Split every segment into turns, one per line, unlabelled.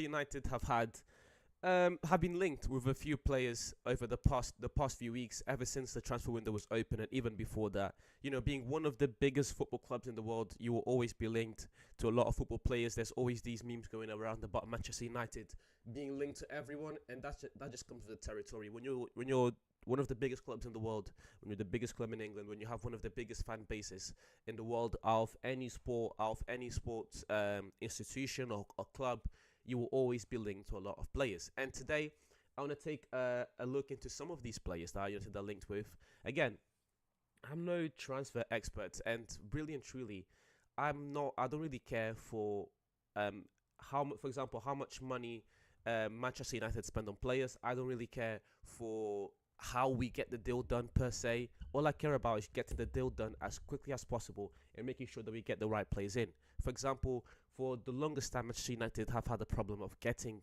United have been linked with a few players over the past few weeks, ever since the transfer window was open, and even before that. Being one of the biggest football clubs in the world, you will always be linked to a lot of football players. There's always these memes going around about Manchester United being linked to everyone, and that just comes with the territory. When you're one of the biggest clubs in the world, when you're the biggest club in England, when you have one of the biggest fan bases in the world of any sport, of any sports institution or club, you will always be linked to a lot of players. And today, I want to take a look into some of these players that United are linked with. Again, I'm no transfer expert, and really and truly, I'm not. I don't really care for for example, how much money Manchester United spend on players. I don't really care for how we get the deal done per se. All I care about is getting the deal done as quickly as possible and making sure that we get the right players in. For example, for the longest time, Manchester United have had a problem of getting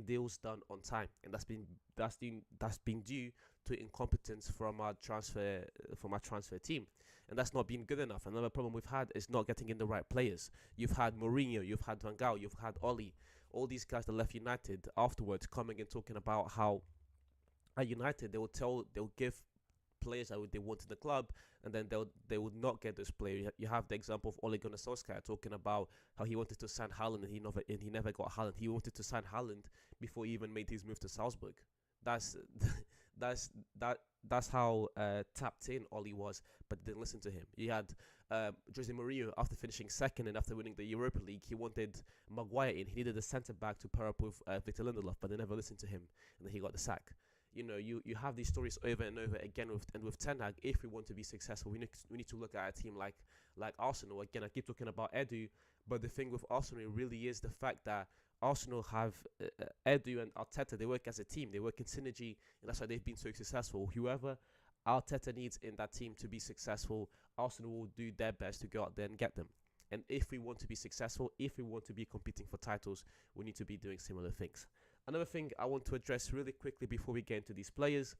deals done on time, and that's been due to incompetence from our transfer team, and that's not been good enough. Another problem we've had is not getting in the right players. You've had Mourinho, you've had Van Gaal, you've had Oli, all these guys that left United afterwards coming and talking about how at United they'll give players that they want in the club, and then they would not get those players. You have the example of Ole Gunnar Solskjaer talking about how he wanted to sign Haaland and he never got Haaland. He wanted to sign Haaland before he even made his move to Salzburg. That's that's how tapped in Oli was, but they didn't listen to him. He had Jose Mourinho, after finishing second and after winning the Europa League, he wanted Maguire in. He needed a centre back to pair up with Victor Lindelof, but they never listened to him, and then he got the sack. You have these stories over and over again with Ten Hag. If we want to be successful, we need to look at a team like Arsenal. Again, I keep talking about Edu, but the thing with Arsenal really is the fact that Arsenal have Edu and Arteta. They work as a team. They work in synergy, and that's why they've been so successful. Whoever Arteta needs in that team to be successful, Arsenal will do their best to go out there and get them. And if we want to be successful, if we want to be competing for titles, we need to be doing similar things. Another thing I want to address really quickly before we get into these players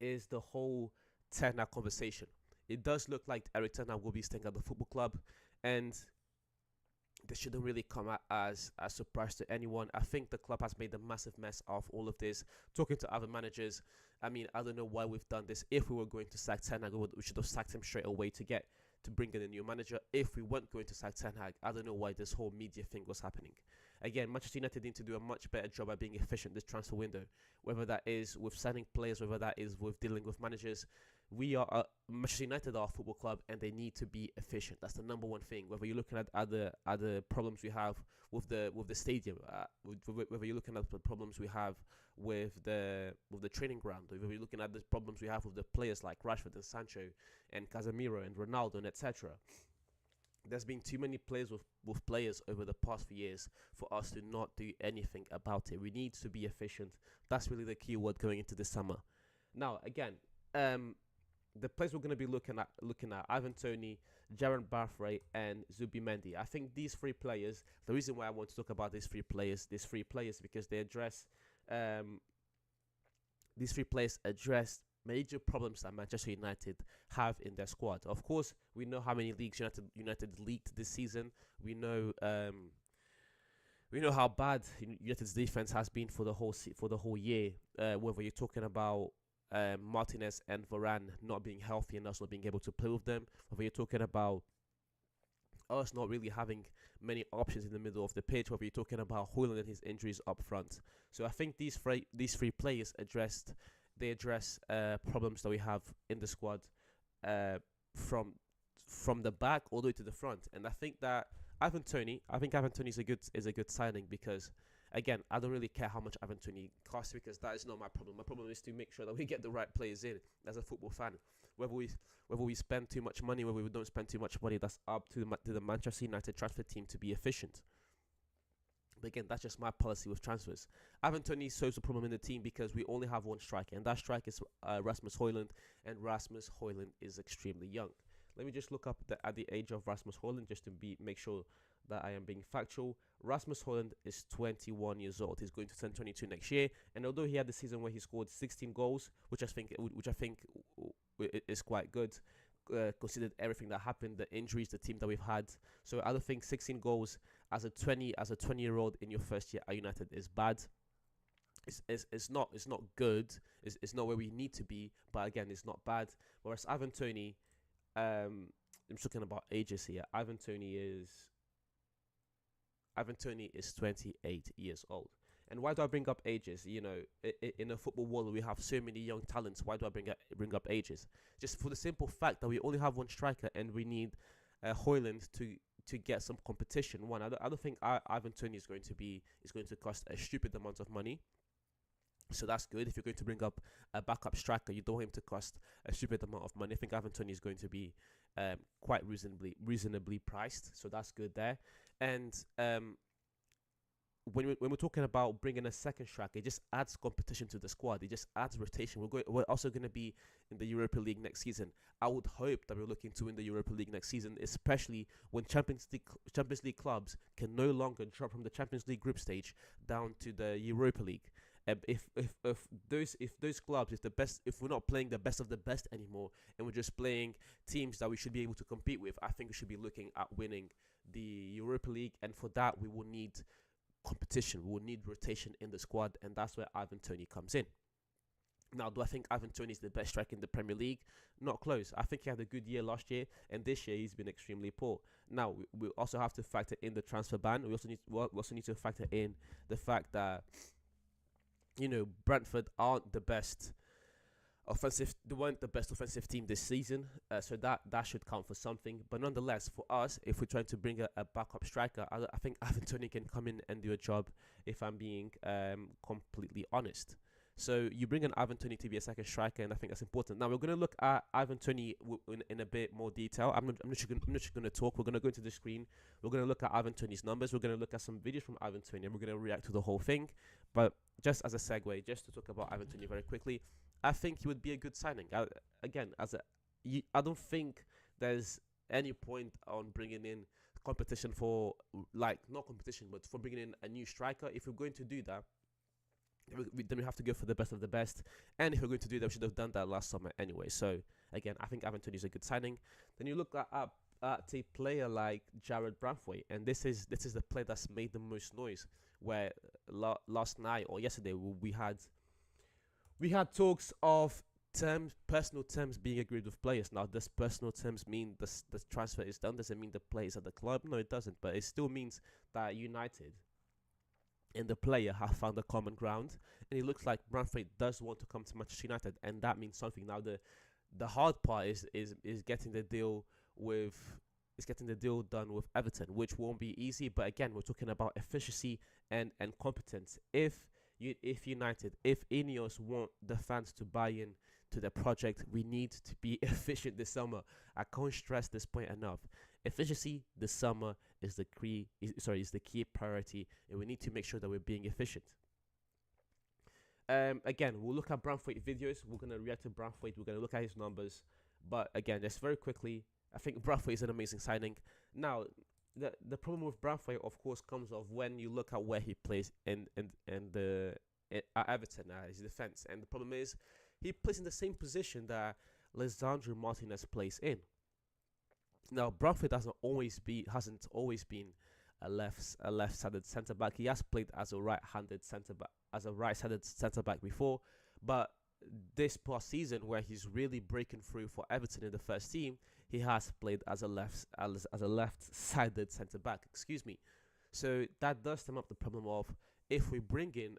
is the whole Ten Hag conversation. It does look like Eric Ten Hag will be staying at the football club, and this shouldn't really come as a surprise to anyone. I think the club has made a massive mess of all of this. Talking to other managers, I don't know why we've done this. If we were going to sack Ten Hag, we should have sacked him straight away to bring in a new manager. If we weren't going to sack Ten Hag, I don't know why this whole media thing was happening. Again, Manchester United need to do a much better job at being efficient this transfer window, whether that is with signing players, whether that is with dealing with managers. Manchester United are a football club, and they need to be efficient. That's the number one thing. Whether you're looking at other problems we have with the stadium, whether you're looking at the problems we have with the training ground, whether you're looking at the problems we have with the players like Rashford and Sancho and Casemiro and Ronaldo and etc. There's been too many players with players over the past few years for us to not do anything about it. We need to be efficient. That's really the key word going into this summer. Now, again, the players we're going to be looking at Ivan Toney, Jaron Barthray, and Zubimendi. I think these three players. The reason why I want to talk about these three players, because they address these three players address major problems that Manchester United have in their squad. Of course, we know how many leagues United leaked this season. We know how bad United's defense has been for the whole year. Whether you're talking about Martinez and Varane not being healthy and us not being able to play with them, whether you're talking about us not really having many options in the middle of the pitch, whether you're talking about Højlund and his injuries up front. So I think these three players address problems that we have in the squad from the back all the way to the front. And I think that Ivan Toney is a good signing, because again, I don't really care how much Ivan Toney costs, because that is not my problem. My problem is to make sure that we get the right players in as a football fan. Whether we spend too much money, whether we don't spend too much money, that's up to the Manchester United transfer team to be efficient. But again, that's just my policy with transfers. Ivan Toney solves the problem in the team because we only have one striker, and that striker is Rasmus Højlund, and Rasmus Højlund is extremely young. Let me just look up at the age of Rasmus Højlund just to make sure that I am being factual. Rasmus Højlund is 21 years old. He's going to turn 22 next year, and although he had the season where he scored 16 goals, which I think is quite good, considered everything that happened, the injuries, the team that we've had. So I don't think 16 goals as a 20-year-old in your first year at United is bad. It's not good. It's not where we need to be, but again, it's not bad. Whereas Ivan Toney, I'm talking about ages here. Ivan Toney is 28 years old. And why do I bring up ages? You know, in a football world we have so many young talents. Why do I bring up ages? Just for the simple fact that we only have one striker, and we need Hoyland to get some competition. One, I don't think Ivan Toney is going to cost a stupid amount of money. So that's good. If you're going to bring up a backup striker, you don't want him to cost a stupid amount of money. I think Ivan Toney is going to be quite reasonably priced. So that's good there. And when we're talking about bringing a second striker, it just adds competition to the squad. It just adds rotation. We're also going to be in the Europa League next season. I would hope that we're looking to win the Europa League next season, especially when Champions League clubs can no longer drop from the Champions League group stage down to the Europa League. If those clubs, if we're not playing the best of the best anymore, and we're just playing teams that we should be able to compete with, I think we should be looking at winning the Europa League. And for that, we will need competition. We will need rotation in the squad, and that's where Ivan Toney comes in. Now, do I think Ivan Toney is the best striker in the Premier League? Not close. I think he had a good year last year, and this year he's been extremely poor. Now, we also have to factor in the transfer ban. We also need to factor in the fact that, you know, Brentford aren't the best offensive. They weren't the best offensive team this season, so that should count for something. But nonetheless, for us, if we're trying to bring a backup striker, I think Ivan Toney can come in and do a job. If I'm being completely honest. So you bring in Ivan Toney to be a second striker, and I think that's important. Now we're going to look at Ivan Toney in a bit more detail. I'm not just going to talk. We're going to go to the screen. We're going to look at Ivan Toney's numbers. We're going to look at some videos from Ivan Toney, and we're going to react to the whole thing. But just as a segue, just to talk about Ivan Toney very quickly, I think he would be a good signing. I don't think there's any point on bringing in competition for, like, not competition, but for bringing in a new striker. If we're going to do that, then we have to go for the best of the best. And if we're going to do that, we should have done that last summer anyway. So again, I think Ivan Toney is a good signing. Then you look at a player like Jared Branthwaite, and this is the player that's made the most noise. Where last night or yesterday we had talks of personal terms being agreed with players. Now, does personal terms mean the transfer is done? Does it mean the players at the club? No, it doesn't. But it still means that United and the player have found a common ground, and it looks like Branthwaite does want to come to Manchester United, and that means something. Now, the hard part is getting the deal done with Everton, which won't be easy. But again, we're talking about efficiency and competence. If United, if Ineos want the fans to buy in to the project, we need to be efficient this summer. I can't stress this point enough. Efficiency this summer is the key priority, and we need to make sure that we're being efficient. Again, we'll look at Branthwaite videos. We're gonna react to Branthwaite. We're gonna look at his numbers. But again, just very quickly, I think Branthwaite is an amazing signing. Now, the problem with Branthwaite, of course, comes of when you look at where he plays at Everton as defense, and the problem is he plays in the same position that Lisandro Martinez plays in. Now, Branthwaite hasn't always been a left-sided centre back. He has played as a right-sided centre back before, but this past season, where he's really breaking through for Everton in the first team, he has played as a left-sided centre back. Excuse me. So that does stem up the problem of if we bring in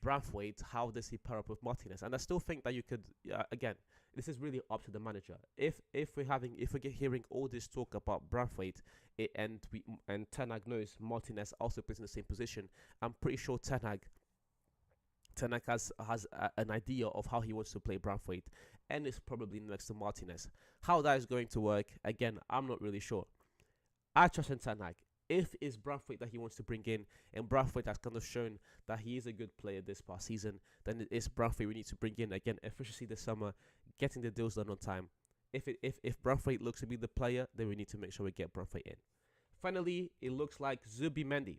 Branthwaite, how does he pair up with Martinez? And I still think that you could again, this is really up to the manager. If we're hearing all this talk about Branthwaite, and Ten Hag knows Martinez also plays in the same position, I'm pretty sure Ten Hag has an idea of how he wants to play Branthwaite, and is probably next to Martinez. How that is going to work, again, I'm not really sure. I trust in Ten Hag. If it's Branthwaite that he wants to bring in, and Branthwaite has kind of shown that he is a good player this past season, then it is Branthwaite we need to bring in. Again, efficiency this summer, getting the deals done on time. If Branthwaite looks to be the player, then we need to make sure we get Branthwaite in. Finally, it looks like Zubimendi.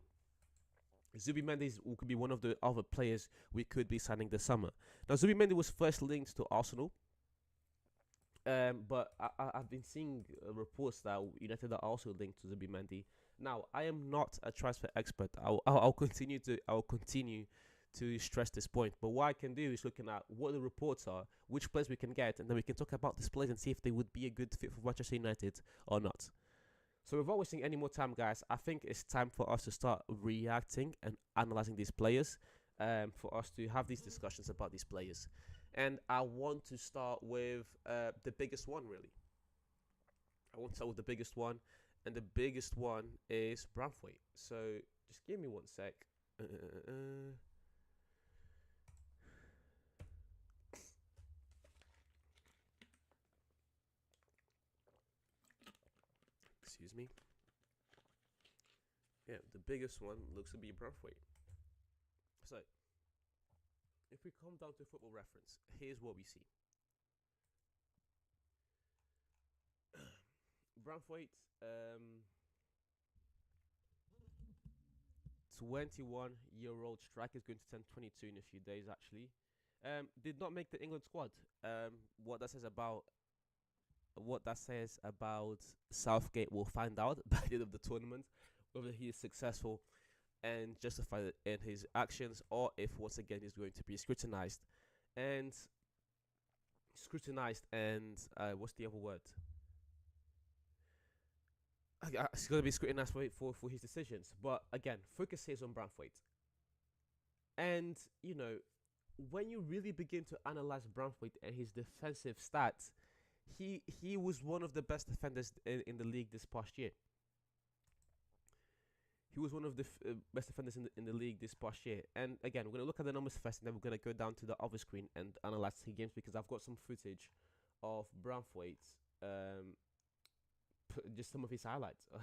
Zubimendi could be one of the other players we could be signing this summer. Now, Zubimendi was first linked to Arsenal, But I've been seeing reports that United are also linked to Zubimendi. Now, I am not a transfer expert. I'll continue to stress this point. But what I can do is looking at what the reports are, which players we can get, and then we can talk about these players and see if they would be a good fit for Manchester United or not. So without wasting any more time, guys, I think it's time for us to start reacting and analyzing these players. For us to have these discussions about these players. And I want to start with the biggest one, really. I want to start with the biggest one. And the biggest one is Braithwaite. So just give me one sec. Excuse me. Yeah, the biggest one looks to be Braithwaite. So if we come down to football reference, here's what we see. Braithwaite, 21-year-old striker, is going to turn 22 in a few days. Actually, did not make the England squad. What that says about Southgate, we'll find out by the end of the tournament whether he is successful and justified in his actions, or if once again he's going to be and what's the other word? He's going to be scrutinized for his decisions. But again, focus here is on Braithwaite. And, when you really begin to analyze Braithwaite and his defensive stats, he was one of the best defenders in the league this past year. He was one of the best defenders in the league this past year. And again, we're going to look at the numbers first, and then we're going to go down to the other screen and analyze the games, because I've got some footage of Braithwaite, just some of his highlights. I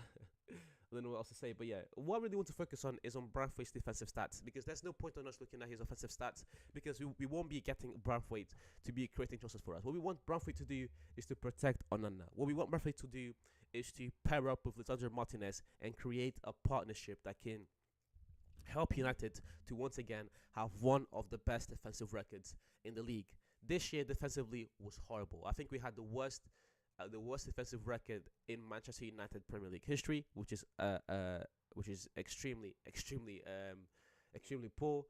don't know what else to say, but yeah, what I really want to focus on is on Braithwaite's defensive stats, because there's no point on us looking at his offensive stats, because we won't be getting Braithwaite to be creating chances for us. What we want Braithwaite to do is to protect Onana. What we want Braithwaite to do is to pair up with Lisandro Martinez and create a partnership that can help United to once again have one of the best defensive records in the league. This year defensively was horrible. I think we had the worst defensive record in Manchester United Premier League history, which is extremely poor.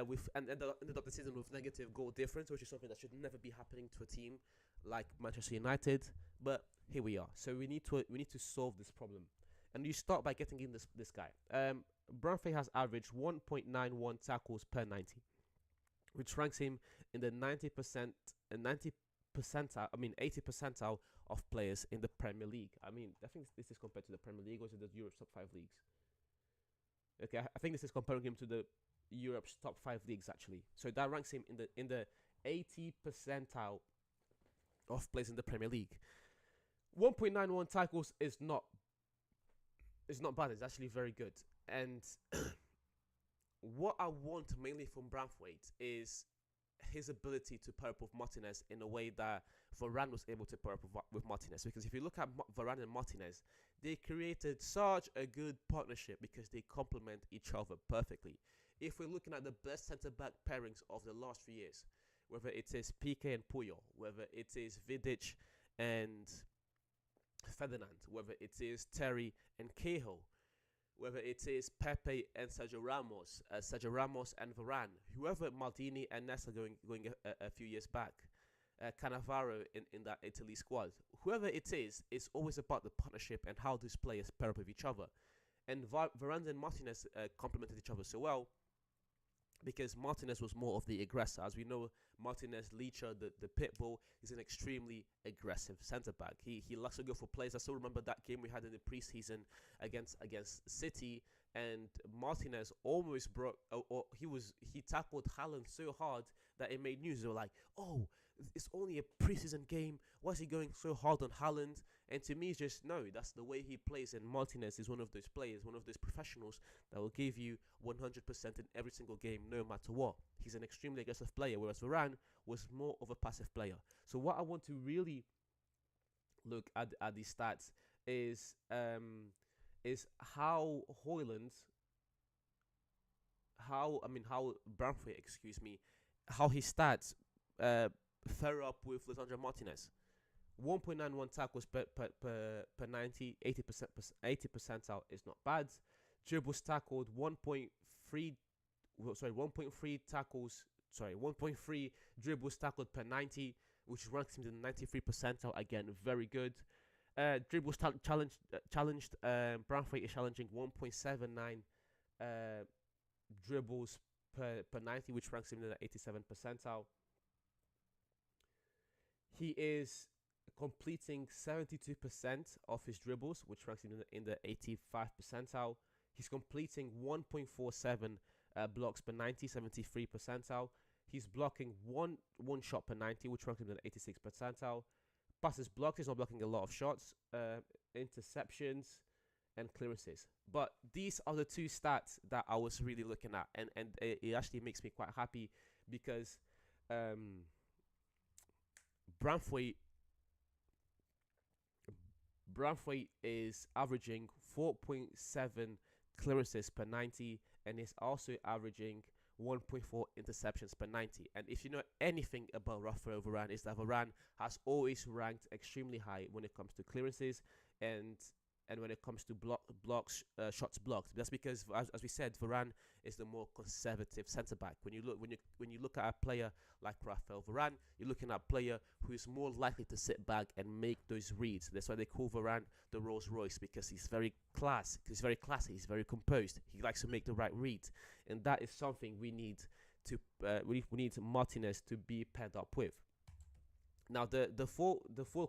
With and ended up the season with negative goal difference, which is something that should never be happening to a team like Manchester United. But here we are. So we need to solve this problem, and you start by getting in this guy. Braithwaite has averaged 1.91 tackles per 90, which ranks him in the 90 percentile, 80 percentile of players in the Premier League. I think this is compared to the Premier League, or is it the Europe's top 5 leagues? Okay, I think this is comparing him to the Europe's top 5 leagues, actually. So that ranks him in the 80 percentile of players in the Premier League. 1.91 tackles is not bad. It's actually very good. And what I want mainly from Braithwaite is his ability to pair up with Martinez in a way that Varane was able to pair up with Martinez. Because if you look at Varane and Martinez, they created such a good partnership because they complement each other perfectly. If we're looking at the best centre-back pairings of the last few years, whether it is Piqué and Puyol, whether it is Vidic and Ferdinand, whether it is Terry and Cahill, whether it is Pepe and Sergio Ramos and Varane, whoever, Maldini and Nesta going a few years back, Cannavaro in that Italy squad, whoever it is, it's always about the partnership and how these players pair up with each other. And Varane and Martinez complemented each other so well, because Martinez was more of the aggressor. As we know, Martinez, Leacher, the pit bull, is an extremely aggressive centre-back. He likes to go for plays. I still remember that game we had in the preseason against City, and Martinez almost broke, he tackled Haaland so hard that it made news. They were like, oh, it's only a preseason game. Why is he going so hard on Haaland? And to me, it's just, no, that's the way he plays. And Martinez is one of those players, one of those professionals that will give you 100% in every single game, no matter what. He's an extremely aggressive player, whereas Varane was more of a passive player. So what I want to really look at these stats is how Braithwaite, how his stats fare up with Lisandro Martinez. 1.91 tackles per 90, 80 percentile is not bad. Dribbles tackled 1.3, sorry, 1.3 tackles, sorry, 1.3 dribbles tackled per 90, which ranks him in the 93 percentile. Again, very good. Dribbles challenged. Branthwaite is challenging 1.79 dribbles per 90, which ranks him in the 87 percentile. He is completing 72% of his dribbles, which ranks him in the 85 percentile. He's completing 1.47 blocks per 90, 73 percentile. He's blocking one shot per 90, which ranks him in the 86 percentile. Passes blocked, he's not blocking a lot of shots, interceptions, and clearances. But these are the two stats that I was really looking at, and it actually makes me quite happy because Branthwaite is averaging 4.7 clearances per 90 and is also averaging 1.4 interceptions per 90. And if you know anything about Raphael Varane, is that Varane has always ranked extremely high when it comes to clearances and when it comes to shots blocked. That's because, as we said, Varane is the more conservative centre back. When you look at a player like Raphael Varane, you're looking at a player who is more likely to sit back and make those reads. That's why they call Varane the Rolls Royce, because he's very classy, he's very composed. He likes to make the right read, and that is something we need to we need Martinez to be paired up with. Now the full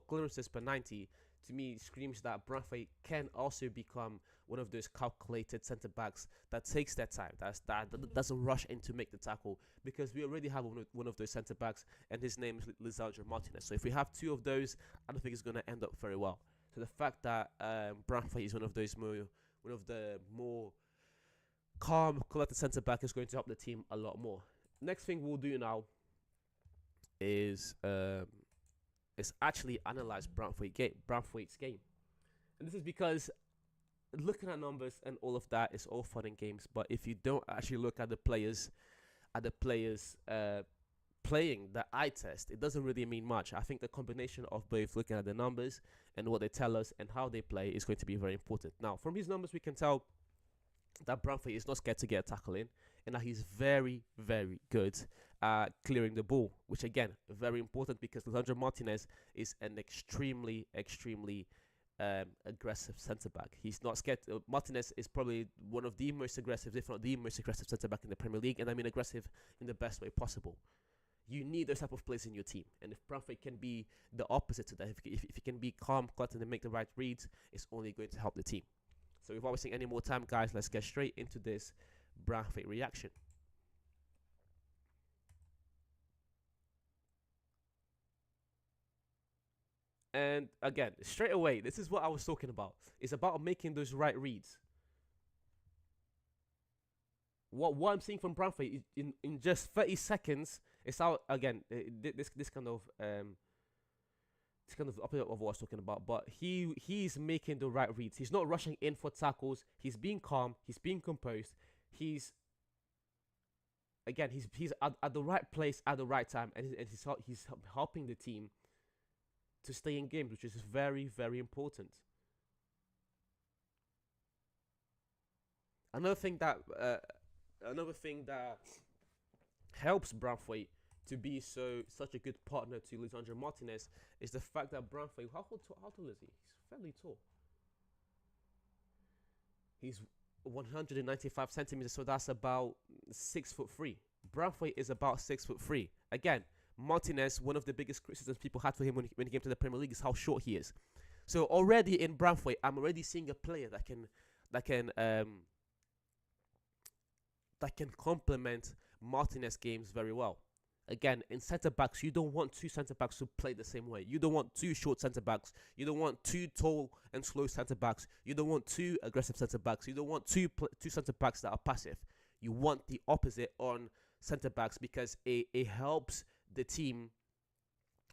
clearances per 90 to me screams that Branthwaite can also become one of those calculated centre backs that takes their time, that doesn't rush in to make the tackle, because we already have one of those centre backs, and his name is Lisandro Martinez. So if we have two of those, I don't think it's going to end up very well. So the fact that Branthwaite is one of the more calm, collected centre back is going to help the team a lot more. Next thing we'll do now is actually analyze Branthwaite's game. And this is because looking at numbers and all of that is all fun and games, but if you don't actually look at the players playing the eye test, it doesn't really mean much. I think the combination of both looking at the numbers and what they tell us and how they play is going to be very important. Now, from these numbers, we can tell that Branthwaite is not scared to get a tackle in, and that he's very, very good at clearing the ball, which again, very important because Lisandro Martinez is an extremely aggressive centre back. He's not scared. Martinez is probably one of the most aggressive, if not the most aggressive centre back in the Premier League, and I mean aggressive in the best way possible. You need those type of players in your team, and if Branthwaite can be the opposite to that, if he can be calm, collected, and make the right reads, it's only going to help the team. So without wasting any more time, guys, let's get straight into this Branthwaite reaction. And again, straight away, this is what I was talking about. It's about making those right reads. What I'm seeing from Branthwaite in just 30 seconds is how, again, this kind of it's kind of opposite of what I was talking about, but he's making the right reads. He's not rushing in for tackles. He's being calm. He's being composed. He's at the right place at the right time, and he's helping the team to stay in games, which is very, very important. Another thing that helps Branthwaite to be such a good partner to Lisandro Martinez is the fact that Branthwaite, how tall is he? He's fairly tall. He's 195 centimeters, so that's about 6'3". Branthwaite is about 6'3". Again, Martinez, one of the biggest criticisms people had for him when he came to the Premier League is how short he is. So already in Branthwaite, I'm already seeing a player that can complement Martinez games very well. Again, in centre backs, you don't want two centre backs who play the same way. You don't want two short centre backs. You don't want two tall and slow centre backs. You don't want two aggressive centre backs. You don't want two centre backs that are passive. You want the opposite on centre backs because it helps the team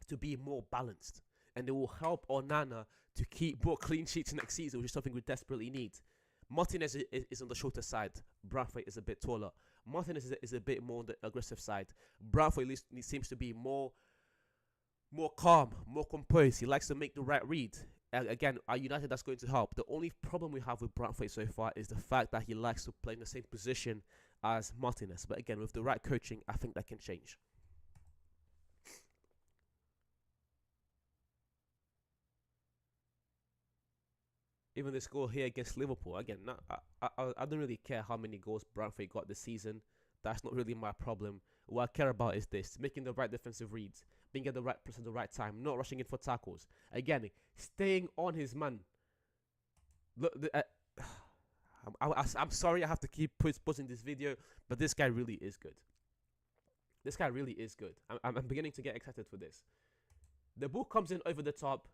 to be more balanced, and it will help Onana to keep more clean sheets next season, which is something we desperately need. Martinez is on the shorter side. Branthwaite is a bit taller. Martinez is a bit more on the aggressive side. Branthwaite seems to be more more calm, more composed. He likes to make the right read. Again, at United, that's going to help. The only problem we have with Brentford so far is the fact that he likes to play in the same position as Martinez. But again, with the right coaching, I think that can change. Even the score here against Liverpool, again, I don't really care how many goals Brentford got this season. That's not really my problem. What I care about is this: making the right defensive reads, being at the right place at the right time, not rushing in for tackles. Again, staying on his man. Look, I'm sorry I have to keep posting this video, but this guy really is good. This guy really is good. I'm beginning to get excited for this. The ball comes in over the top.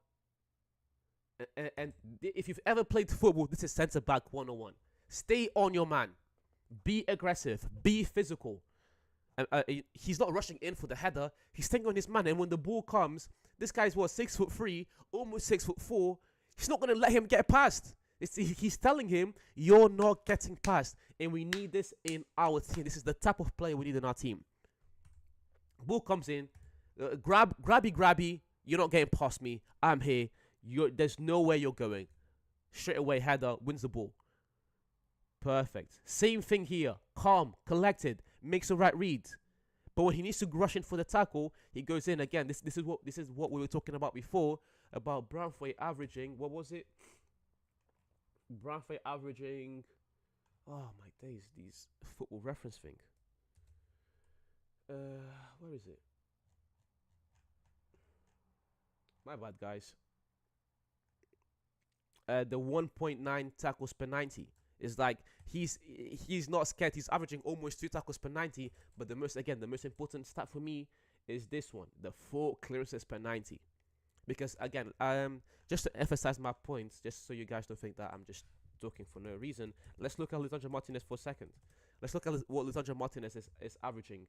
And if you've ever played football, this is centre back 101. Stay on your man. Be aggressive. Be physical. He's not rushing in for the header. He's staying on his man. And when the ball comes, this guy's 6'3", almost 6'4". He's not going to let him get past. He's telling him, you're not getting past. And we need this in our team. This is the type of player we need in our team. Ball comes in. Grabby. You're not getting past me. I'm here. There's nowhere you're going. Straight away, header, wins the ball. Perfect. Same thing here. Calm, collected, makes the right read. But when he needs to rush in for the tackle, he goes in again. This is what we were talking about before, about Brentford averaging. What was it? Brentford averaging. Oh my days, these football reference thing. Where is it? My bad, guys. The 1.9 tackles per 90 is like he's not scared. He's averaging almost 2 tackles per 90. But the most important stat for me is this one: the 4 clearances per 90. Because again, just to emphasize my points, just so you guys don't think that I'm just talking for no reason, let's look at Lisandro Martinez for a second. Let's look at what Lisandro Martinez is averaging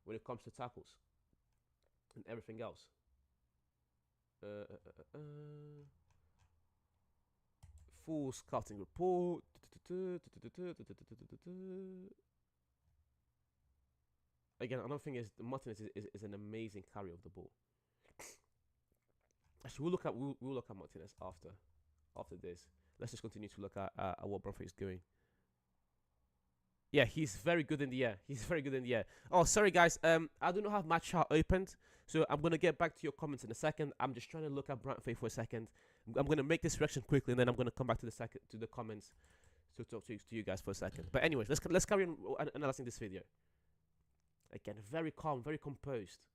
when it comes to tackles and everything else. Full scouting report. Again, another thing is Martinez is an amazing carrier of the ball. Actually, we'll look at Martinez after this. Let's just continue to look at what Brentford is doing. Yeah, he's very good in the air. He's very good in the air. Oh, sorry guys. I do not have my chat opened, so I'm gonna get back to your comments in a second. I'm just trying to look at Brentford for a second. I'm gonna make this reaction quickly, and then I'm gonna come back to the comments to talk to you guys for a second. But anyways, let's carry on analyzing this video. Again, very calm, very composed.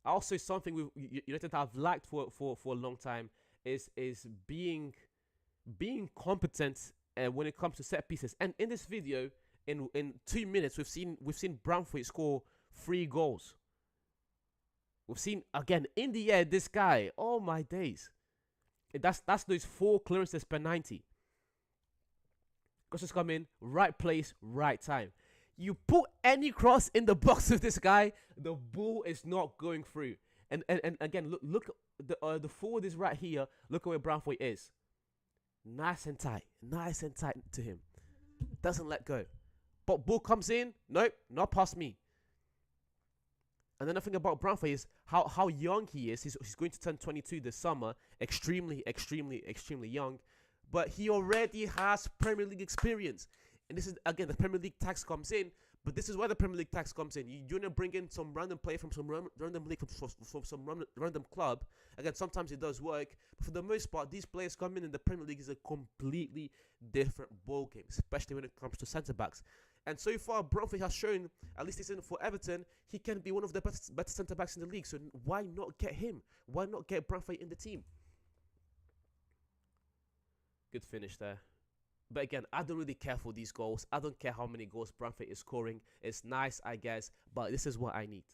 Also, something United have lacked for a long time is being competent when it comes to set pieces. And in this video, in 2 minutes, we've seen Brentford score 3 goals. We've seen again in the air this guy. Oh my days! That's those 4 clearances per 90. Crosses come in, right place, right time. You put any cross in the box with this guy, the ball is not going through. And again, look the forward is right here. Look at where Brentford is. Nice and tight to him. Doesn't let go. But ball comes in. Nope, not past me. And another thing about Brentford is how young he is. He's going to turn 22 this summer. Extremely young. But he already has Premier League experience. And this is, again, the Premier League tax comes in. But this is where the Premier League tax comes in. You're going to bring in some random player from some random league, from some random club. Again, sometimes it does work. But for the most part, these players come in the Premier League is a completely different ball game, especially when it comes to centre-backs. And so far, Brentford has shown, at least this season for Everton, he can be one of the better centre-backs in the league. So why not get him? Why not get Brentford in the team? Good finish there. But again, I don't really care for these goals. I don't care how many goals Brentford is scoring. It's nice, I guess, but this is what I need.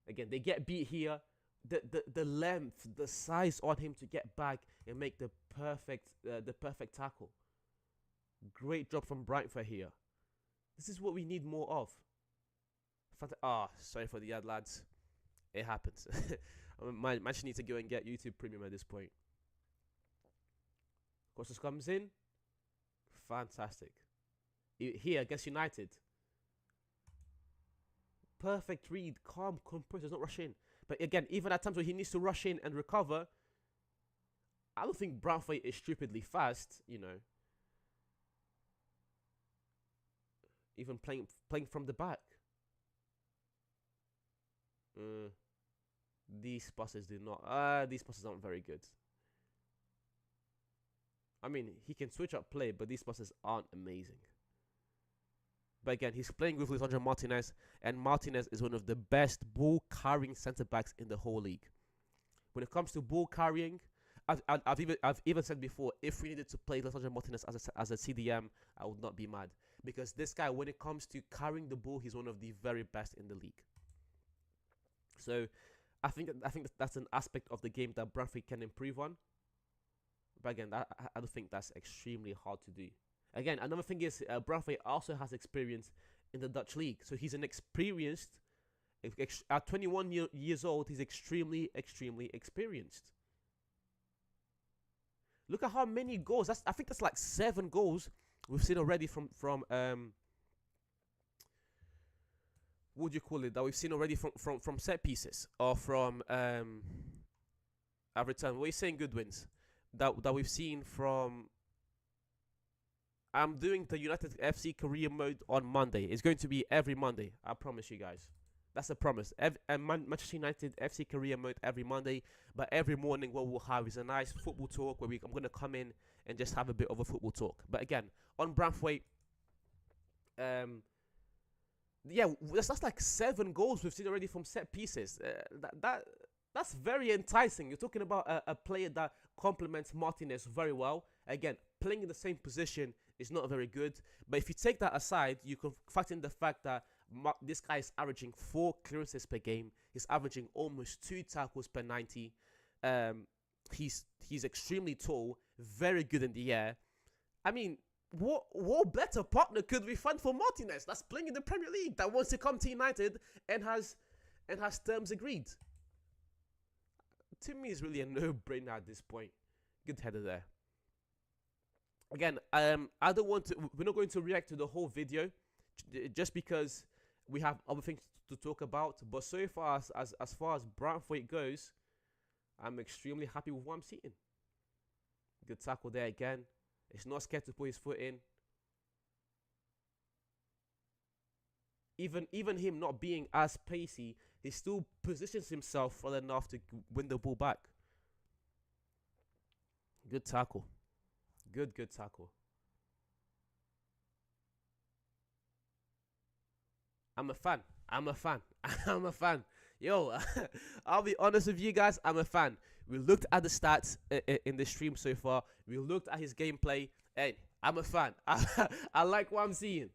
Again, they get beat here. The length, the size on him to get back and make the perfect tackle. Great job from Brentford here. This is what we need more of. Sorry for the ad, lads. It happens. I might need to go and get YouTube Premium at this point. Costas comes in. Fantastic. Here against United. perfect read, calm, composed, does not rush in. But again, even at times where he needs to rush in and recover, I don't think Branthwaite is stupidly fast, you know. Even playing from the back. These passes do not. These passes aren't very good. I mean, he can switch up play, but these passes aren't amazing. But again, he's playing with Lisandro Martinez, and Martinez is one of the best ball-carrying centre-backs in the whole league. When it comes to ball carrying, I've even said before, if we needed to play Lisandro Martinez as a CDM, I would not be mad. Because this guy, when it comes to carrying the ball, he's one of the very best in the league. So, I think that's an aspect of the game that Branthwaite can improve on. But again, I don't think that's extremely hard to do. Again, another thing is Branthwaite also has experience in the Dutch league. So he's an experienced, at 21 years old, he's extremely experienced. Look at how many goals. I think that's like 7 goals we've seen already from what do you call it? That we've seen already from set pieces or from every time. What are you saying, Goodwins? That we've seen from. I'm doing the United FC career mode on Monday. It's going to be every Monday. I promise you guys. That's a promise. Manchester United FC career mode every Monday. But every morning what we'll have is a nice football talk where I'm going to come in and just have a bit of a football talk. But again, on Branthwaite, yeah, that's like 7 goals we've seen already from set pieces. That's very enticing. You're talking about a player that complements Martinez very well. Again, playing in the same position is not very good. But if you take that aside, you can factor in the fact that this guy is averaging 4 clearances per game. He's averaging almost 2 tackles per 90. He's extremely tall, very good in the air. I mean, what better partner could we find for Martinez that's playing in the Premier League, that wants to come to United and has terms agreed? To me, it's really a no-brainer at this point. Good header there. Again, I don't want to. We're not going to react to the whole video, just because we have other things to talk about. But so far, as far as Branthwaite goes, I'm extremely happy with what I'm seeing. Good tackle there again. He's not scared to put his foot in. Even him not being as pacey, he still positions himself well enough to win the ball back. Good tackle. Good tackle. I'm a fan. I'm a fan. Yo, I'll be honest with you guys. I'm a fan. We looked at the stats in the stream so far. We looked at his gameplay. Hey, I'm a fan. I like what I'm seeing.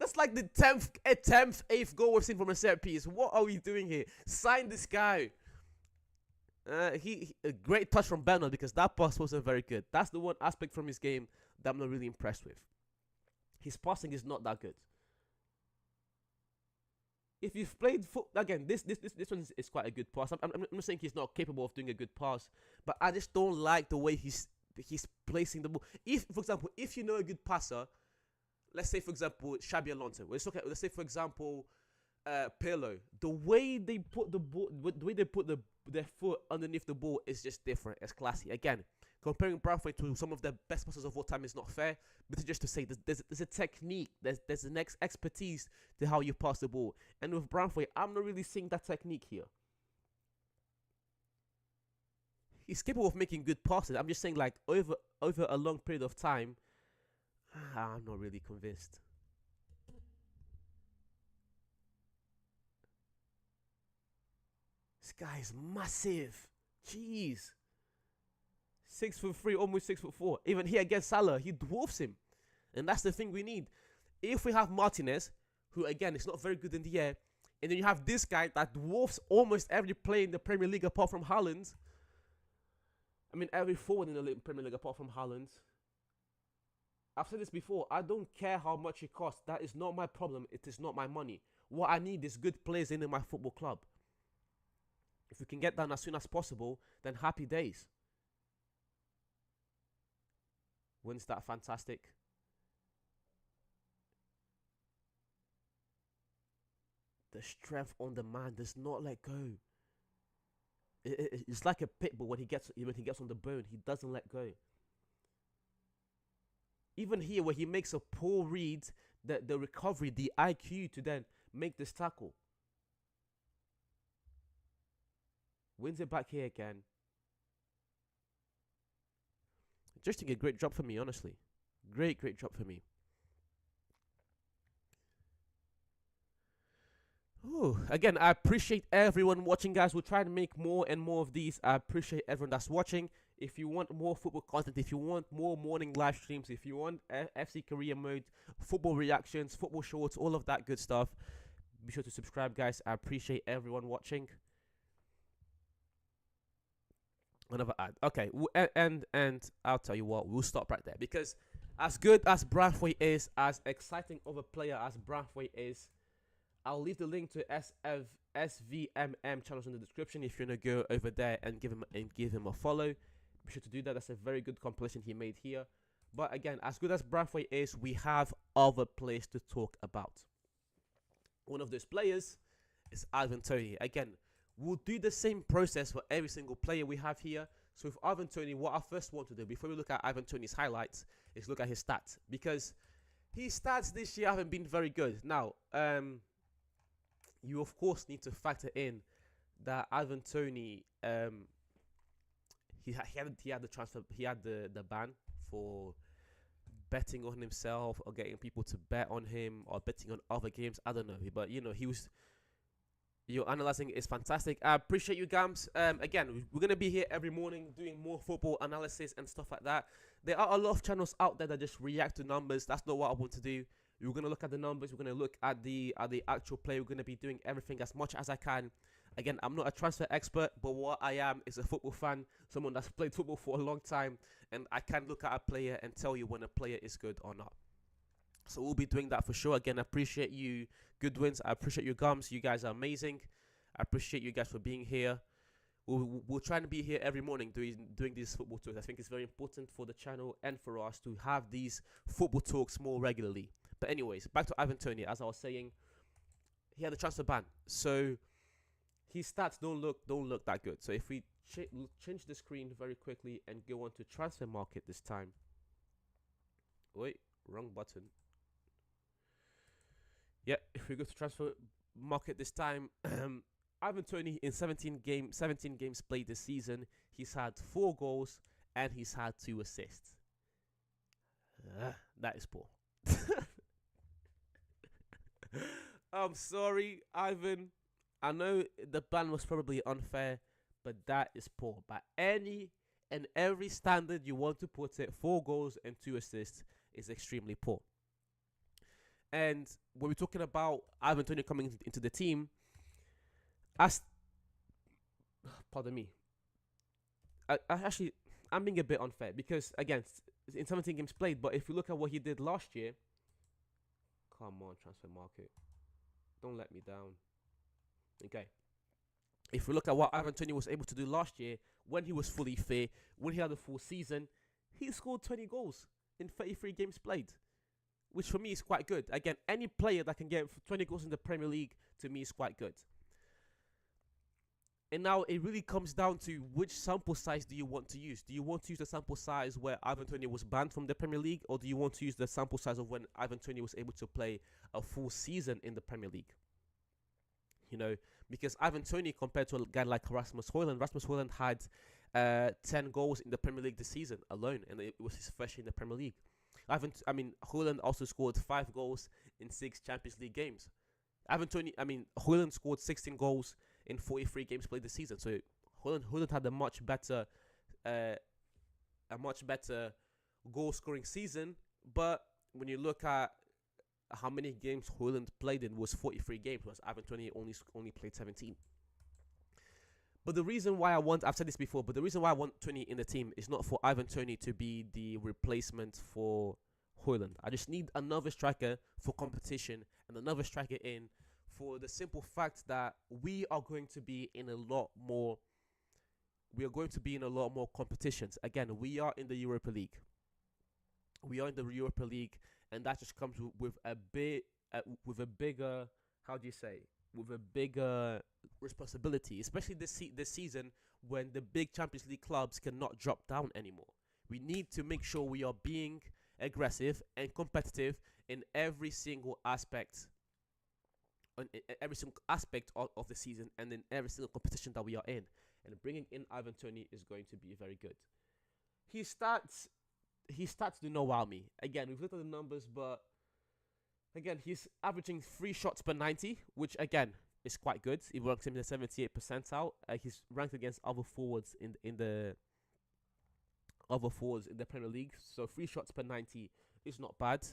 That's like the 10th, 8th goal we've seen from a set piece. What are we doing here? Sign this guy. A great touch from Bernard, because that pass wasn't very good. That's the one aspect from his game that I'm not really impressed with. His passing is not that good. If you've played again, this one is quite a good pass. I'm not saying he's not capable of doing a good pass, but I just don't like the way he's placing the ball. If, for example, if you know a good passer, let's say for example Xabi Alonso. Let's say for example Pirlo. The way they put the ball, the way they put their foot underneath the ball is just different. It's classy. Again, comparing Branthwaite to some of the best passers of all time is not fair, but it's just to say there's a technique, there's an expertise to how you pass the ball. And with Branthwaite, I'm not really seeing that technique here. He's capable of making good passes. I'm just saying, like, over a long period of time, I'm not really convinced. This guy is massive. Jeez. 6'3", almost 6'4". Even here against Salah, he dwarfs him. And that's the thing we need. If we have Martinez, who again is not very good in the air, and then you have this guy that dwarfs almost every player in the Premier League apart from Haaland. I mean, every forward in the Premier League apart from Haaland. I've said this before. I don't care how much it costs. That is not my problem. It is not my money. What I need is good players in my football club. If we can get that as soon as possible, then happy days. Wins, that fantastic. the strength on the man does not let go. It's like a pit bull when he gets on the bone, he doesn't let go. Even here, where he makes a poor read, the recovery, the IQ to then make this tackle, wins it back here again. Just a great job for me, honestly. Great job for me. Ooh, again, I appreciate everyone watching, guys. We'll try to make more and more of these. I appreciate everyone that's watching. If you want more football content, if you want more morning live streams, if you want FC career mode, football reactions, football shorts, all of that good stuff, be sure to subscribe, guys. I appreciate everyone watching. Another ad. Okay, and I'll tell you what, we'll stop right there, because as good as Branthwaite is, as exciting of a player as Branthwaite is, I'll leave the link to SVMM channels in the description if you're gonna go over there and give him a follow. Be sure to do that. That's a very good compilation he made here. But again, as good as Branthwaite is, we have other players to talk about. One of those players is Ivan Toney. Again, we'll do the same process for every single player we have here. So with Ivan Toney, what I first want to do before we look at Ivan Toney's highlights is look at his stats, because his stats this year haven't been very good. Now, you of course need to factor in that Ivan Toney, he had the transfer, he had the ban for betting on himself or getting people to bet on him or betting on other games. I don't know, but your analyzing is fantastic. I appreciate you, Gams. Again, we're gonna be here every morning doing more football analysis and stuff like that. There are a lot of channels out there that just react to numbers. That's not what I want to do. We're going to look at the numbers. We're going to look at the actual play. We're going to be doing everything as much as I can. Again, I'm not a transfer expert, but what I am is a football fan, someone that's played football for a long time, and I can look at a player and tell you when a player is good or not. So we'll be doing that for sure. Again, I appreciate you, Goodwins. I appreciate you, Gums. You guys are amazing. I appreciate you guys for being here. We'll try to be here every morning doing these football talks. I think it's very important for the channel and for us to have these football talks more regularly. But anyways, back to Ivan Toney. As I was saying, he had a transfer ban, so his stats don't look that good. So if we change the screen very quickly and go on to transfer market this time. Wait, wrong button. Yeah, if we go to transfer market this time, Ivan Toney in 17 games played this season, he's had 4 goals and he's had 2 assists. That is poor. I'm sorry, Ivan. I know the ban was probably unfair, but that is poor. By any and every standard you want to put it, 4 goals and 2 assists is extremely poor. And when we're talking about Ivan Toney coming into the team, pardon me, I'm being a bit unfair, because again, in 17 games played, but if you look at what he did last year, come on, transfer market, don't let me down. Okay, if we look at what Ivan Toney was able to do last year, when he was fully fit, when he had a full season, he scored 20 goals in 33 games played, which for me is quite good. Again, any player that can get 20 goals in the Premier League, to me, is quite good. And now it really comes down to which sample size do you want to use. Do you want to use the sample size where Ivan Toney was banned from the Premier League, or do you want to use the sample size of when Ivan Toney was able to play a full season in the Premier League? You know, because Ivan Toney, compared to a guy like Rasmus Højlund had 10 goals in the Premier League this season alone, and it was his first year in the Premier League. Højlund also scored 5 goals in 6 Champions League games. Højlund scored 16 goals in 43 games played this season. So Højlund had a much better goal scoring season. But when you look at how many games Højlund played in, was 43 games, whereas Ivan Toney only played 17. But the reason why I've said this before, but the reason why I want Toney in the team is not for Ivan Toney to be the replacement for Højlund. I just need another striker for competition and another striker in, for the simple fact that we are going to be in a lot more competitions. Again, we are in the Europa League. And that just comes with a bigger, how do you say, with a bigger responsibility, especially this season when the big Champions League clubs cannot drop down anymore. We need to make sure we are being aggressive and competitive in every single aspect, every single aspect of the season, and in every single competition that we are in. And bringing in Ivan Toney is going to be very good. His stats do not wow me. Again, we've looked at the numbers, but again, he's averaging 3 shots per 90, which again is quite good. He ranks him in the 78th percentile. He's ranked against other forwards in the Premier League. So 3 shots per 90 is not bad.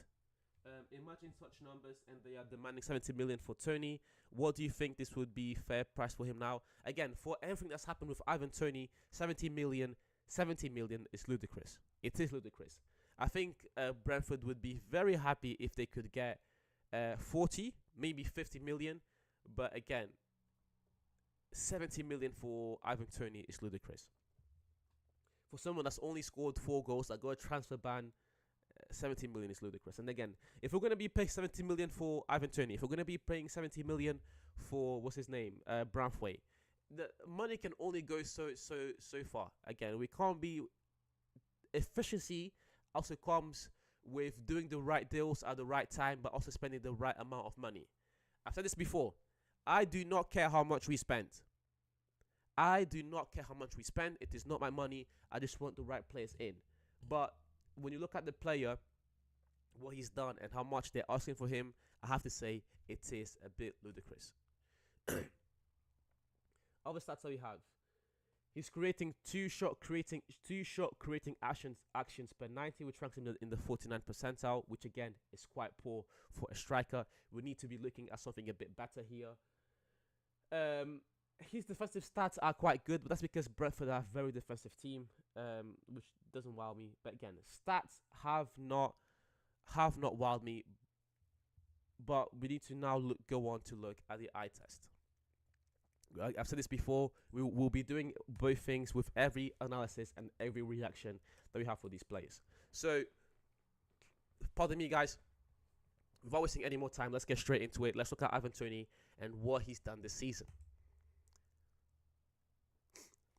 Imagine such numbers, and they are demanding 70 million for Toney. What do you think this would be fair price for him now? Again, for everything that's happened with Ivan Toney, 70 million is ludicrous. It is ludicrous. I think Brentford would be very happy if they could get 40, maybe 50 million. But again, 70 million for Ivan Toney is ludicrous. For someone that's only scored 4 goals, that got a transfer ban, 70 million is ludicrous. And again, if we're going to be paying 70 million for Ivan Toney, if we're going to be paying 70 million for, what's his name, Branthwaite, the money can only go so far. Again, we can't be... Efficiency also comes with doing the right deals at the right time, but also spending the right amount of money. I've said this before. I do not care how much we spend. I do not care how much we spend. It is not my money. I just want the right players in. But when you look at the player, what he's done and how much they're asking for him, I have to say it is a bit ludicrous. Other stats that we have. He's creating two shot creating actions per 90, which ranks him in the 49th percentile, which again is quite poor for a striker. We need to be looking at something a bit better here. His defensive stats are quite good, but that's because Brentford are a very defensive team, which doesn't wow me. But again, stats have not wowed me. But we need to now go on to look at the eye test. I've said this before. We'll be doing both things with every analysis and every reaction that we have for these players. So, pardon me, guys. Without wasting any more time, let's get straight into it. Let's look at Ivan Toney and what he's done this season.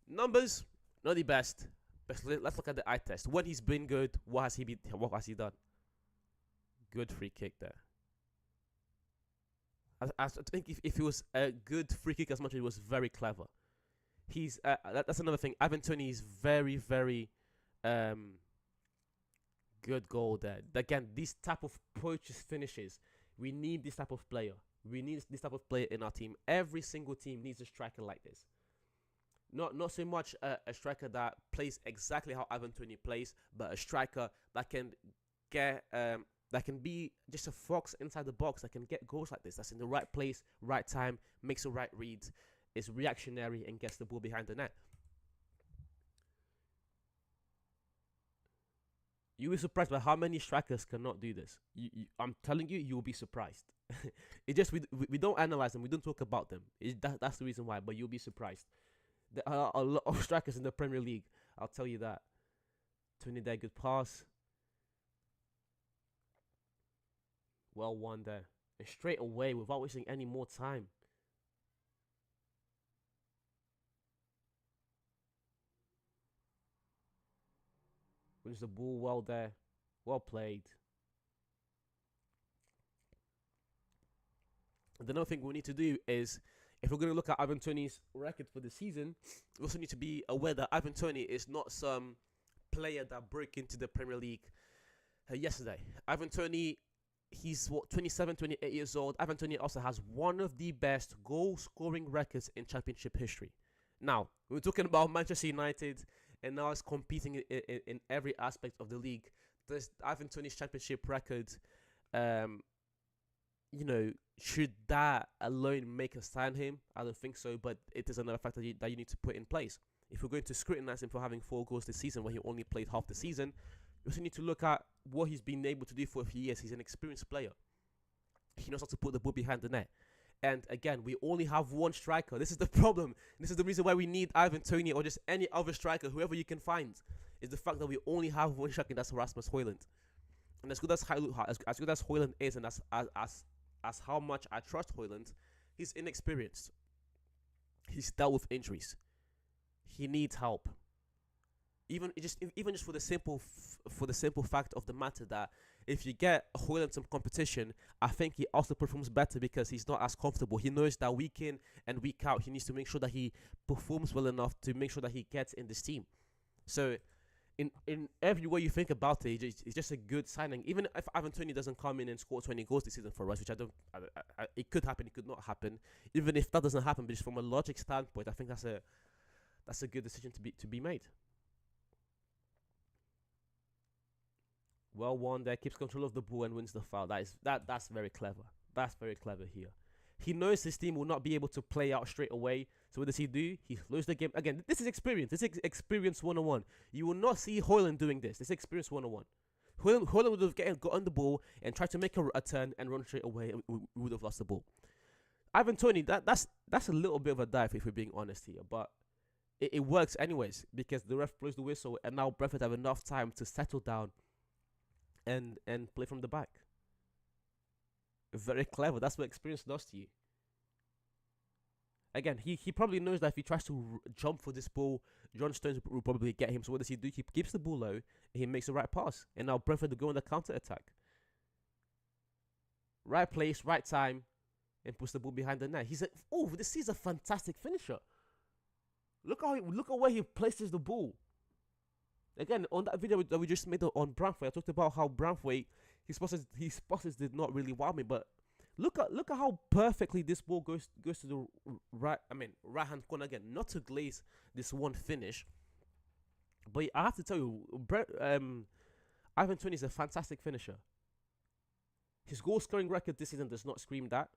Numbers, not the best. But let's look at the eye test. When he's been good, what has he done? Good free kick there. I think if it was a good free kick as much as it was very clever. He's that's another thing. Ivan Toney is very, very good goal there. Again, these type of poachers finishes. We need this type of player. We need this type of player in our team. Every single team needs a striker like this. Not so much a striker that plays exactly how Ivan Toney plays, but a striker that can get that can be just a fox inside the box, that can get goals like this, that's in the right place, right time, makes the right reads, is reactionary, and gets the ball behind the net. You will be surprised by how many strikers cannot do this. I'm telling you, you will be surprised. It just we don't analyze them, we don't talk about them. That's the reason why, but you'll be surprised. There are a lot of strikers in the Premier League, I'll tell you that. Toney there, good pass. Well won there. And straight away, without wasting any more time. Wins the ball well there. Well played. And another thing we need to do is, if we're going to look at Ivan Toney's record for the season, we also need to be aware that Ivan Toney is not some player that broke into the Premier League yesterday. Ivan Toney, he's 27, 28 years old. Ivan Toney also has one of the best goal-scoring records in Championship history. Now, we're talking about Manchester United, and now it's competing in every aspect of the league. Does Ivan Toney's Championship record, should that alone make us sign him? I don't think so, but it is another factor that you need to put in place. If we're going to scrutinize him for having 4 goals this season when he only played half the season, we also need to look at what he's been able to do for a few years. He's an experienced player. He knows how to put the ball behind the net. And again, we only have one striker. This is the problem. This is the reason why we need Ivan Toney or just any other striker, whoever you can find, is the fact that we only have one striker, and that's Rasmus Højlund. And as good as Højlund is, and as how much I trust Højlund, He's inexperienced. He's dealt with injuries. He needs help. Even just for the simple fact of the matter that if you get Hoyle in some competition, I think he also performs better because he's not as comfortable. He knows that week in and week out, he needs to make sure that he performs well enough to make sure that he gets in this team. So, in every way you think about it, it's just a good signing. Even if Ivan Toney doesn't come in and score 20 goals this season for us, which it could happen, it could not happen. Even if that doesn't happen, but just from a logic standpoint, I think that's a good decision to be made. Well won there, keeps control of the ball and wins the foul. That's very clever. That's very clever here. He knows his team will not be able to play out straight away. So what does he do? He slows the game. Again, this is experience. This is experience 101. You will not see Hoyland doing this. This is experience 101. Hoyland would have gotten the ball and tried to make a turn and run straight away, and we would have lost the ball. Ivan Toney, that's a little bit of a dive if we're being honest here. But it works anyways because the ref blows the whistle and now Brentford have enough time to settle down and play from the back. Very clever. That's what experience does to you. Again, he probably knows that if he tries to jump for this ball, John Stones will probably get him. So what does he do? He keeps the ball low and he makes the right pass. And now Brentford will go on the counter attack. Right place, right time, and puts the ball behind the net. This is a fantastic finisher. Look at where he places the ball. Again, on that video that we just made on Branthwaite, I talked about how Branthwaite, his passes did not really wow me, but look at how perfectly this ball goes to the right hand corner again. Not to glaze this one finish, but I have to tell you, Ivan Toney is a fantastic finisher. His goal scoring record this season does not scream that.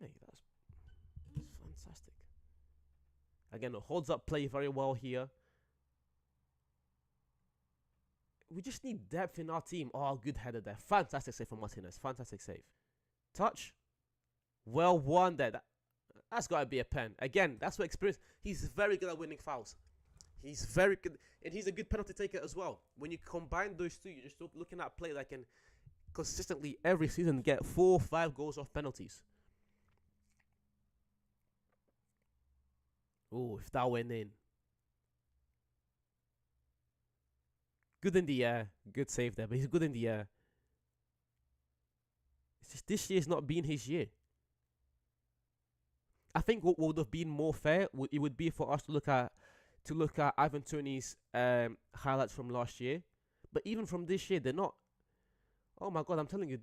Hey, that's fantastic. Again, it holds up play very well here. We just need depth in our team. Oh, good header there. Fantastic save from Martinez. Fantastic save. Touch. Well won there. That's got to be a pen. Again, that's what experience. He's very good at winning fouls. He's very good. And he's a good penalty taker as well. When you combine those two, you're just looking at a player that can consistently every season get 4 or 5 goals off penalties. Oh, if that went in. Good in the air. Good save there, but he's good in the air. It's just this year's not been his year. I think what would have been more fair it would be for us to look at Ivan Toney's highlights from last year. But even from this year, they're not. Oh my God, I'm telling you,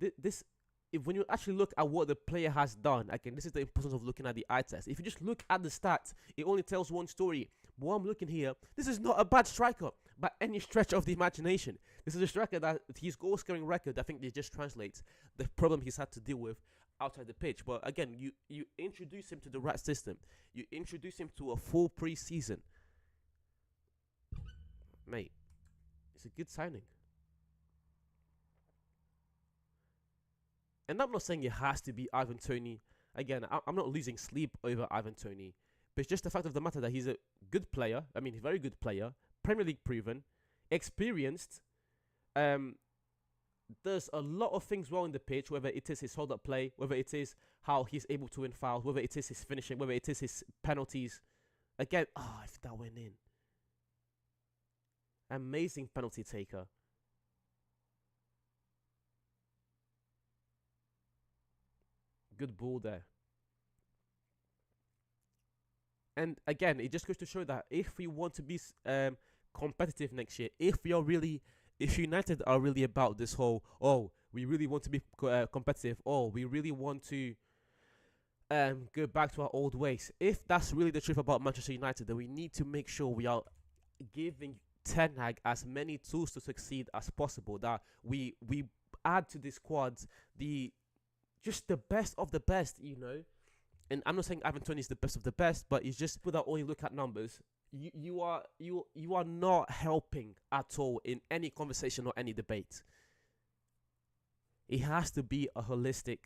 when you actually look at what the player has done, again, this is the importance of looking at the eye test. If you just look at the stats, it only tells one story. But while I'm looking here, this is not a bad striker by any stretch of the imagination. This is a striker that his goal scoring record, I think, it just translates the problem he's had to deal with outside the pitch. But again, you introduce him to the right system. You introduce him to a full pre-season. Mate, it's a good signing. And I'm not saying it has to be Ivan Toney. Again, I'm not losing sleep over Ivan Toney. But it's just the fact of the matter that he's a good player. I mean, he's a very good player. Premier League proven. Experienced. Does a lot of things well in the pitch, whether it is his hold-up play, whether it is how he's able to win fouls, whether it is his finishing, whether it is his penalties. Again, if that went in. Amazing penalty taker. Good ball there. And again, it just goes to show that if we want to be competitive next year, if United are really about this whole, we really want to be competitive, we really want to go back to our old ways. If that's really the truth about Manchester United, then we need to make sure we are giving Ten Hag as many tools to succeed as possible. That we add to the squads just the best of the best, you know. And I'm not saying Ivan Toney is the best of the best, but it's just without only look at numbers, you are not helping at all in any conversation or any debate. It has to be a holistic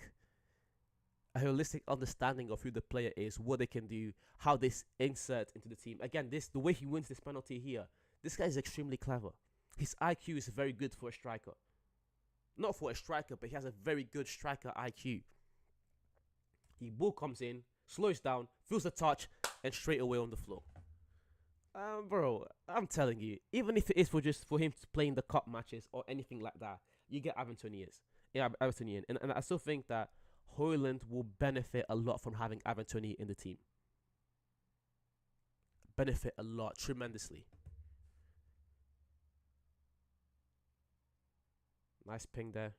understanding of who the player is, what they can do, how they insert into the team. Again, the way he wins this penalty here, this guy is extremely clever. His IQ is very good for a striker. Not for a striker, but he has a very good striker IQ. The ball comes in, slows down, feels the touch, and straight away on the floor. Bro, I'm telling you, even if it is for just for him to play in the cup matches or anything like that, you get Avantonians. Yeah, Avantonian. And I still think that Hoyland will benefit a lot from having Avantoni in the team. Benefit a lot, tremendously. Nice ping there.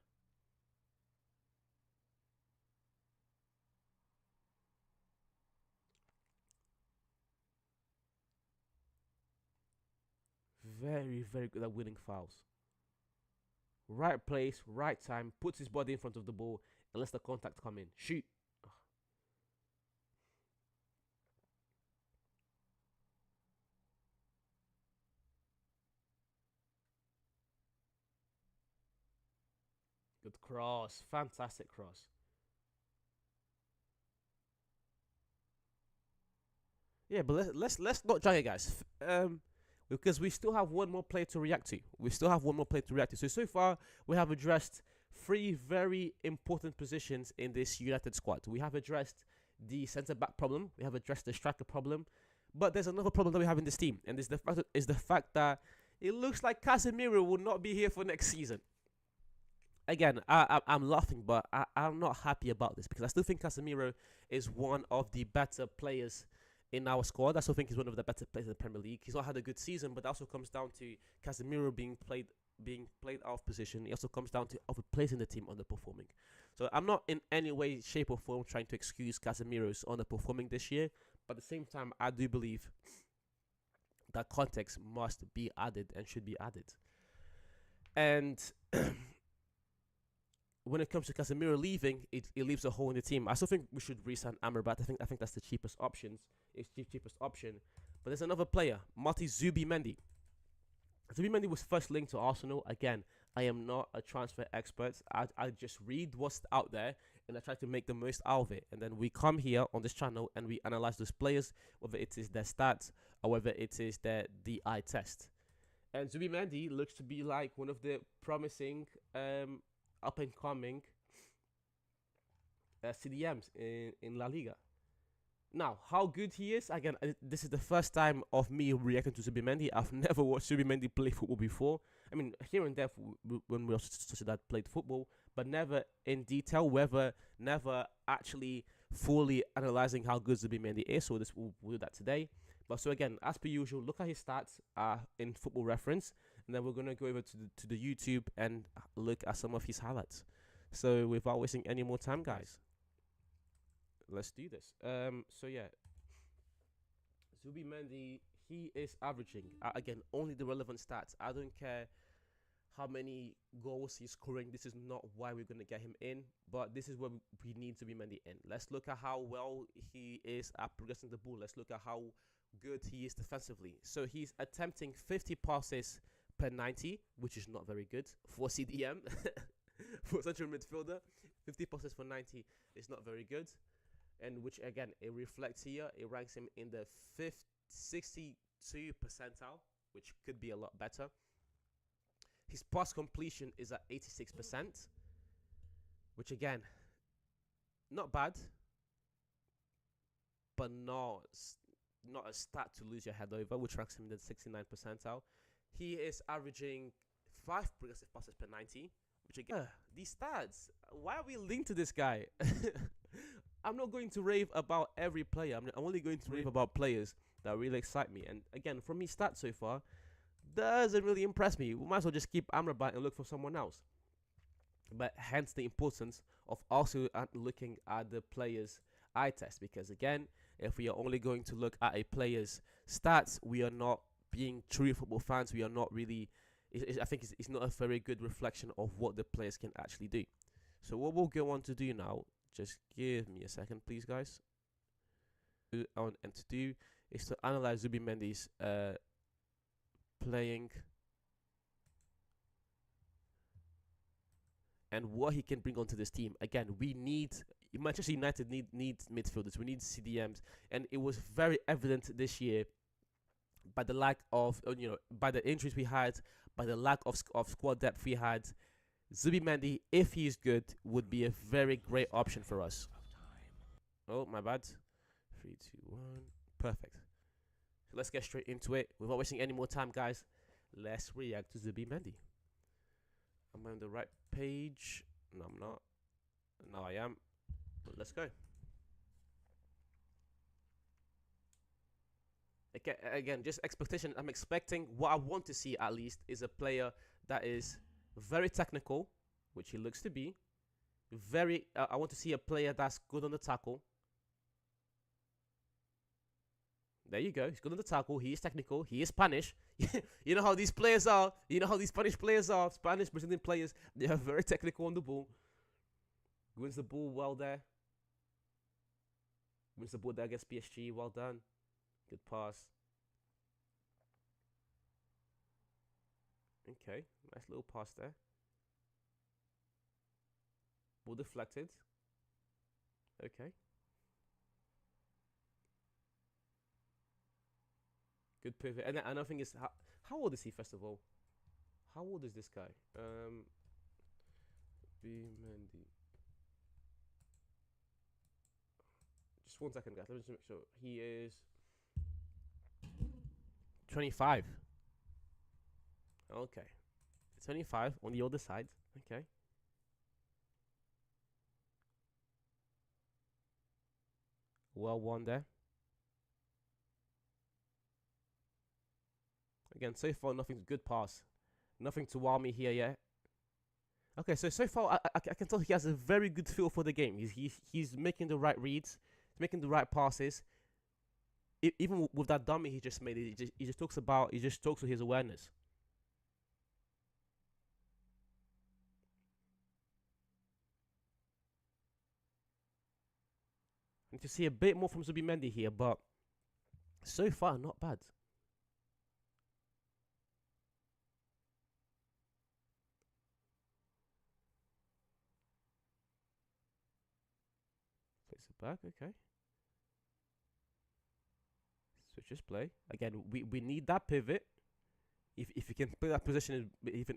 Very, very good at winning fouls. Right place, right time, puts his body in front of the ball, and lets the contact come in. Shoot. Good cross. Fantastic cross. Yeah, but let's not drag it, guys. Because we still have one more player to react to. We still have one more player to react to. So far we have addressed three very important positions in this United squad. We have addressed the centre back problem. We have addressed the striker problem. But there's another problem that we have in this team, and is the fact that it looks like Casemiro will not be here for next season. Again, I'm laughing, but I'm not happy about this because I still think Casemiro is one of the better players in our squad. I still think he's one of the better players in the Premier League. He's not had a good season, but that also comes down to Casemiro being played out of position. It also comes down to other players in the team underperforming. So I'm not in any way, shape, or form trying to excuse Casemiro's underperforming this year, but at the same time, I do believe that context must be added and should be added. And when it comes to Casemiro leaving, it leaves a hole in the team. I still think we should re-sign Amrabat. I think that's the cheapest options. It's the cheapest option. But there's another player, Marty Zubimendi. Zubimendi was first linked to Arsenal. Again, I am not a transfer expert. I just read what's out there and I try to make the most out of it. And then we come here on this channel and we analyze those players, whether it is their stats or whether it is the eye test. And Zubimendi looks to be like one of the promising up and coming CDMs in La Liga. Now, how good he is, again, this is the first time of me reacting to Zubimendi. I've never watched Zubimendi play football before. I mean, here and there when we also that played football, but never in detail, never actually fully analyzing how good Zubimendi is. So we'll do that today. But so again, as per usual, look at his stats in Football Reference, and then we're gonna go over to the YouTube and look at some of his highlights. So without wasting any more time, guys, let's do this. So yeah, Zubimendi, he is averaging again only the relevant stats. I don't care how many goals he's scoring. This is not why we're gonna get him in, but this is where we need Zubimendi in. Let's look at how well he is at progressing the ball. Let's look at how good he is defensively. So he's attempting 50 passes per 90, which is not very good for CDM. For central midfielder, 50 passes for 90 is not very good. And which again, it reflects here, it ranks him in the 62 percentile, which could be a lot better. His pass completion is at 86%, which again, not bad, but not a stat to lose your head over, which ranks him in the 69 percentile. He is averaging 5 progressive passes per 90, which again, these stats, why are we linked to this guy? I'm not going to rave about every player. I'm only going to rave about players that really excite me. And again, from his stats so far, doesn't really impress me. We might as well just keep Amrabat and look for someone else. But hence the importance of also looking at the player's eye test. Because again, if we are only going to look at a player's stats, we are not being true football fans. We are not really, I think it's not a very good reflection of what the players can actually do. So what we'll go on to do now, just give me a second, please, guys. And to do is to analyze Zubimendi's playing and what he can bring onto this team. Again, Manchester United needs midfielders. We need CDMs, and it was very evident this year by the lack of, by the injuries we had, by the lack of squad depth we had. Zubimendi, if he's good, would be a very great option for us. Oh, my bad. 3, 2, 1. Perfect. So let's get straight into it. Without wasting any more time, guys, let's react to Zubimendi. Am I on the right page? No, I'm not. No, I am. But let's go. Again, just expectation. I'm expecting what I want to see at least is a player that is very technical, which he looks to be. I want to see a player that's good on the tackle. There you go. He's good on the tackle. He is technical. He is Spanish. You know how these players are. You know how these Spanish players are. Spanish, Brazilian players. They are very technical on the ball. Wins the ball well there. Wins the ball there against PSG. Well done. Good pass. Okay. Nice little pass there. Ball deflected. Okay. Good pivot. And another thing is, how old is he, first of all? How old is this guy? Mendy. Just 1 second, guys. Let me just make sure. He is 25. Okay. 25 on the other side. Okay. Well won there. Again, so far, nothing's good pass. Nothing to wow me here yet. Okay, so far, I can tell he has a very good feel for the game. He's making the right reads. He's making the right passes. Even with that dummy he just made, he just talks to his awareness. I need to see a bit more from Zubimendi here, but so far, not bad. Plays it back, okay. Switches play. Again, we need that pivot. If you can play that position,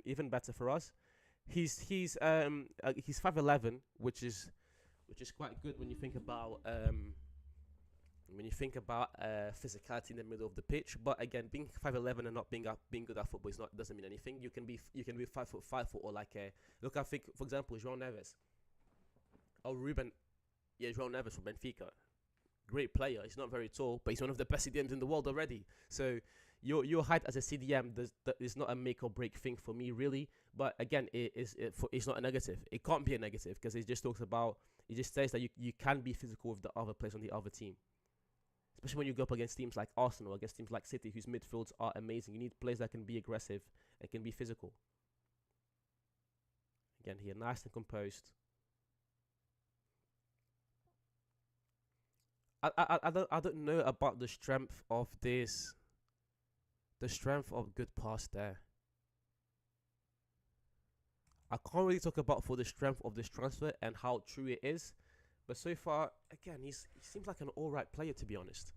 even better for us. He's 5'11", which is quite good when you think about physicality in the middle of the pitch. But again, being 5'11" and not being good at football doesn't mean anything. You can be 5'5" or like a look. I think, for example, João Neves. Oh, João Neves from Benfica. Great player. He's not very tall, but he's one of the best CDMs in the world already. So your height as a CDM is not a make or break thing for me, really. But again, it's not a negative. It can't be a negative because it just says that you can be physical with the other players on the other team. Especially when you go up against teams like Arsenal, against teams like City, whose midfields are amazing. You need players that can be aggressive and can be physical. Again, here, nice and composed. I don't know about the strength of this. The strength of good pass there. I can't really talk about for the strength of this transfer and how true it is, but so far, again, he seems like an alright player, to be honest.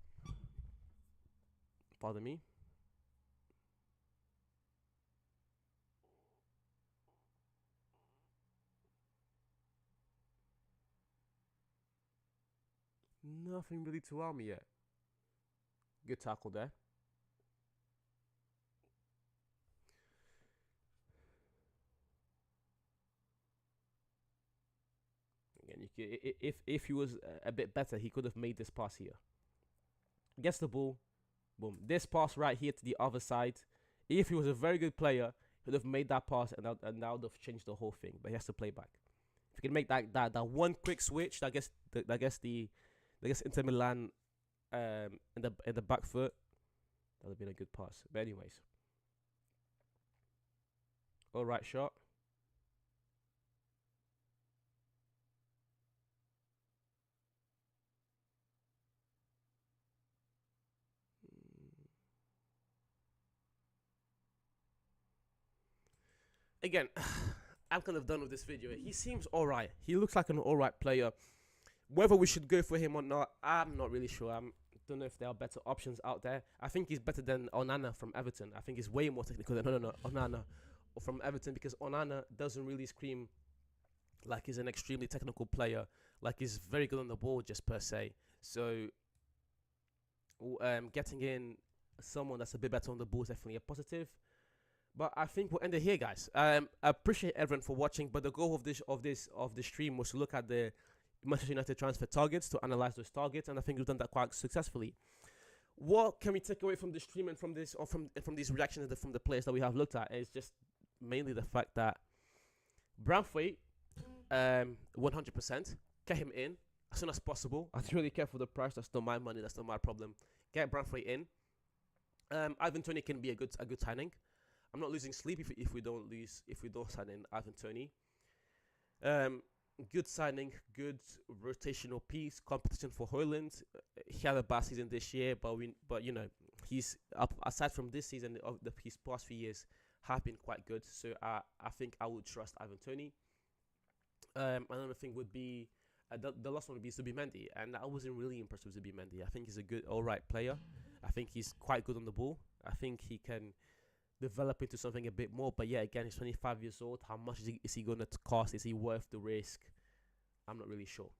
Pardon me. Nothing really to wow me yet. Good tackle there. Again, if he was a bit better, he could have made this pass here. Gets the ball, boom. This pass right here to the other side. If he was a very good player, he would have made that pass and that would have changed the whole thing. But he has to play back. If he can make that one quick switch, I guess Inter Milan in the back foot, that would have been a good pass. But anyways, all right shot. Again, I'm kind of done with this video. He seems alright. He looks like an alright player. Whether we should go for him or not, I'm not really sure. I don't know if there are better options out there. I think he's better than Onana from Everton. I think he's way more technical than Onana from Everton, because Onana doesn't really scream like he's an extremely technical player. Like he's very good on the ball, just per se. So getting in someone that's a bit better on the ball is definitely a positive. But I think we'll end it here, guys. I appreciate everyone for watching. But the goal of the stream was to look at the Manchester United transfer targets, to analyze those targets, and I think we've done that quite successfully. What can we take away from the stream and from this, or from these reactions from the players that we have looked at? Is just mainly the fact that Branthwaite, 100%, get him in as soon as possible. I don't really care for the price. That's not my money. That's not my problem. Get Branthwaite in. Ivan Toney can be a good signing. I'm not losing sleep if we don't sign in Ivan Toney. Good signing, good rotational piece, competition for Højlund. He had a bad season this year, but you know, he's up. Aside from this season, his past few years have been quite good. So I think I would trust Ivan Toney. Another thing would be the last one would be Zubimendi, and I wasn't really impressed with Zubimendi. I think he's a good, alright player. I think he's quite good on the ball. I think he can develop into something a bit more. But yeah, again, he's 25 years old. How much is he going to cost? Is he worth the risk? I'm not really sure.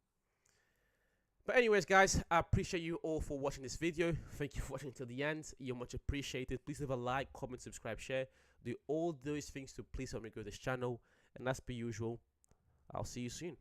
But anyways, guys, I appreciate you all for watching this video. Thank you for watching till the end. You're much appreciated. Please leave a like, comment, subscribe, share. Do all those things to please help me grow this channel. And as per usual, I'll see you soon.